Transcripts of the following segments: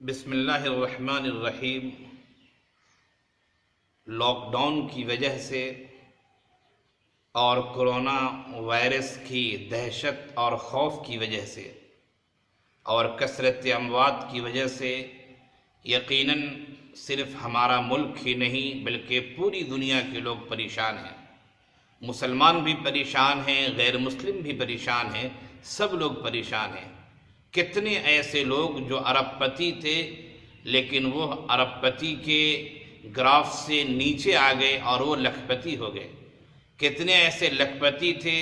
بسم اللہ الرحمن الرحیم۔ لاک ڈاؤن کی وجہ سے اور کرونا وائرس کی دہشت اور خوف کی وجہ سے اور کثرت اموات کی وجہ سے یقیناً صرف ہمارا ملک ہی نہیں بلکہ پوری دنیا کے لوگ پریشان ہیں۔ مسلمان بھی پریشان ہیں، غیر مسلم بھی پریشان ہیں، سب لوگ پریشان ہیں۔ کتنے ایسے لوگ جو ارب پتی تھے لیکن وہ ارب پتی کے گراف سے نیچے آ گئے اور وہ لکھ پتی ہو گئے۔ کتنے ایسے لکھ پتی تھے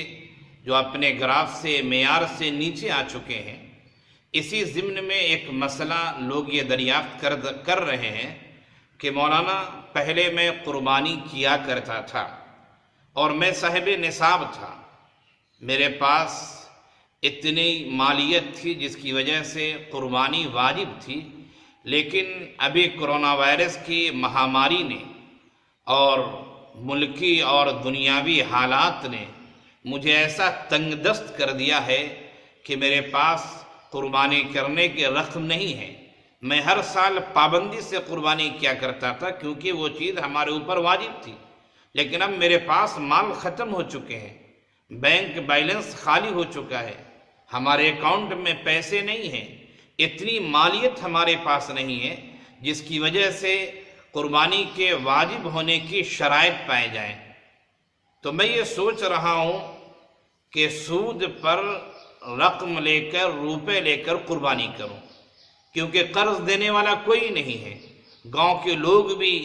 جو اپنے گراف سے معیار سے نیچے آ چکے ہیں۔ اسی ضمن میں ایک مسئلہ لوگ یہ دریافت کر رہے ہیں کہ مولانا پہلے میں قربانی کیا کرتا تھا اور میں صاحب نصاب تھا، میرے پاس اتنی مالیت تھی جس کی وجہ سے قربانی واجب تھی، لیکن ابھی کرونا وائرس کی مہاماری نے اور ملکی اور دنیاوی حالات نے مجھے ایسا تنگ دست کر دیا ہے کہ میرے پاس قربانی کرنے کی رقم نہیں ہے۔ میں ہر سال پابندی سے قربانی کیا کرتا تھا کیونکہ وہ چیز ہمارے اوپر واجب تھی، لیکن اب میرے پاس مال ختم ہو چکے ہیں، بینک بیلنس خالی ہو چکا ہے، ہمارے اکاؤنٹ میں پیسے نہیں ہیں، اتنی مالیت ہمارے پاس نہیں ہے جس کی وجہ سے قربانی کے واجب ہونے کی شرائط پائے جائیں۔ تو میں یہ سوچ رہا ہوں کہ سود پر رقم لے کر روپے لے کر قربانی کروں، کیونکہ قرض دینے والا کوئی نہیں ہے۔ گاؤں کے لوگ بھی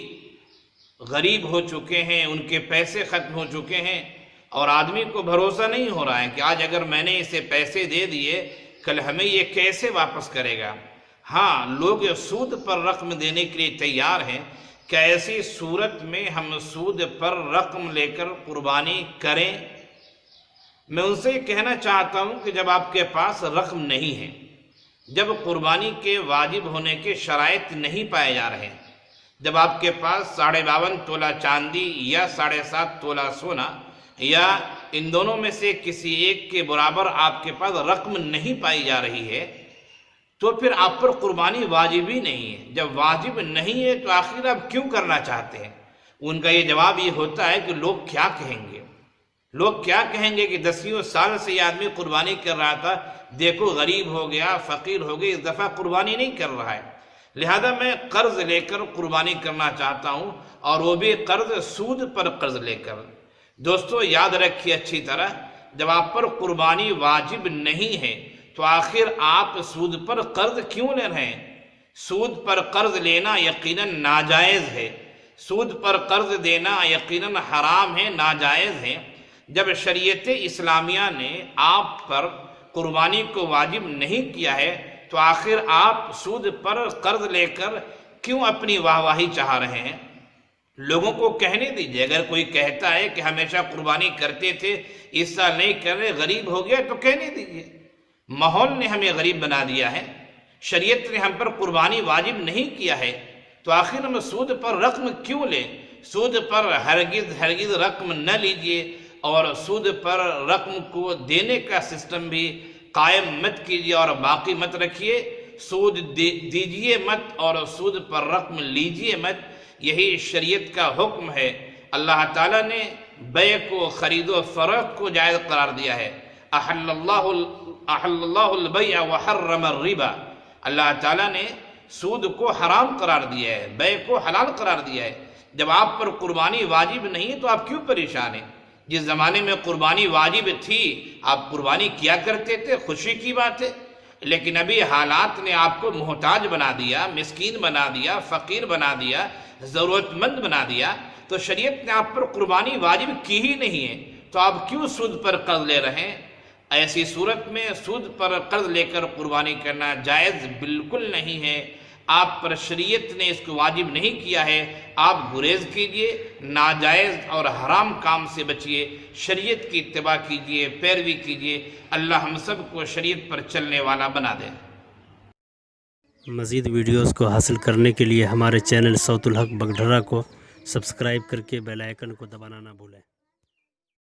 غریب ہو چکے ہیں، ان کے پیسے ختم ہو چکے ہیں اور آدمی کو بھروسہ نہیں ہو رہا ہے کہ آج اگر میں نے اسے پیسے دے دیے کل ہمیں یہ کیسے واپس کرے گا۔ ہاں، لوگ سود پر رقم دینے کے لیے تیار ہیں کہ ایسی صورت میں ہم سود پر رقم لے کر قربانی کریں۔ میں ان سے یہ کہنا چاہتا ہوں کہ جب آپ کے پاس رقم نہیں ہے، جب قربانی کے واجب ہونے کے شرائط نہیں پائے جا رہے، جب آپ کے پاس 52.5 تولہ چاندی یا 7.5 تولہ سونا یا ان دونوں میں سے کسی ایک کے برابر آپ کے پاس رقم نہیں پائی جا رہی ہے، تو پھر آپ پر قربانی واجب ہی نہیں ہے۔ جب واجب نہیں ہے تو آخر آپ کیوں کرنا چاہتے ہیں؟ ان کا یہ جواب یہ ہوتا ہے کہ لوگ کیا کہیں گے، لوگ کیا کہیں گے کہ 10 سال سے یہ آدمی قربانی کر رہا تھا، دیکھو غریب ہو گیا، فقیر ہو گیا، اس دفعہ قربانی نہیں کر رہا ہے۔ لہذا میں قرض لے کر قربانی کرنا چاہتا ہوں، اور وہ بھی قرض سود پر قرض لے کر۔ دوستو یاد رکھیے اچھی طرح، جب آپ پر قربانی واجب نہیں ہے تو آخر آپ سود پر قرض کیوں لے رہے ہیں؟ سود پر قرض لینا یقیناً ناجائز ہے، سود پر قرض دینا یقیناً حرام ہے، ناجائز ہے۔ جب شریعت اسلامیہ نے آپ پر قربانی کو واجب نہیں کیا ہے تو آخر آپ سود پر قرض لے کر کیوں اپنی واہواہی چاہ رہے ہیں؟ لوگوں کو کہنے دیجئے، اگر کوئی کہتا ہے کہ ہمیشہ قربانی کرتے تھے اس سال نہیں کر رہے، غریب ہو گیا، تو کہنے دیجئے۔ ماحول نے ہمیں غریب بنا دیا ہے، شریعت نے ہم پر قربانی واجب نہیں کیا ہے، تو آخر ہم سود پر رقم کیوں لیں؟ سود پر ہرگز رقم نہ لیجئے، اور سود پر رقم کو دینے کا سسٹم بھی قائم مت کیجئے اور باقی مت رکھیے۔ سود دیجئے مت اور سود پر رقم لیجئے مت، یہی شریعت کا حکم ہے۔ اللہ تعالیٰ نے بیع کو، خرید و فروخت کو جائز قرار دیا ہے۔ احل اللہ البیع وحرم الربا، اللہ تعالیٰ نے سود کو حرام قرار دیا ہے، بیع کو حلال قرار دیا ہے۔ جب آپ پر قربانی واجب نہیں ہے تو آپ کیوں پریشان ہیں؟ جس زمانے میں قربانی واجب تھی آپ قربانی کیا کرتے تھے، خوشی کی بات ہے، لیکن ابھی حالات نے آپ کو محتاج بنا دیا، مسکین بنا دیا، فقیر بنا دیا، ضرورت مند بنا دیا، تو شریعت نے آپ پر قربانی واجب کی ہی نہیں ہے، تو آپ کیوں سود پر قرض لے رہے ہیں؟ ایسی صورت میں سود پر قرض لے کر قربانی کرنا جائز بالکل نہیں ہے۔ آپ پر شریعت نے اس کو واجب نہیں کیا ہے، آپ گریز کیجئے، ناجائز اور حرام کام سے بچیے، شریعت کی اتباع کیجئے، پیروی کیجئے۔ اللہ ہم سب کو شریعت پر چلنے والا بنا دے۔ مزید ویڈیوز کو حاصل کرنے کے لیے ہمارے چینل صوت الحق بگڈھرا کو سبسکرائب کر کے بیل آئیکن کو دبانا نہ بھولیں۔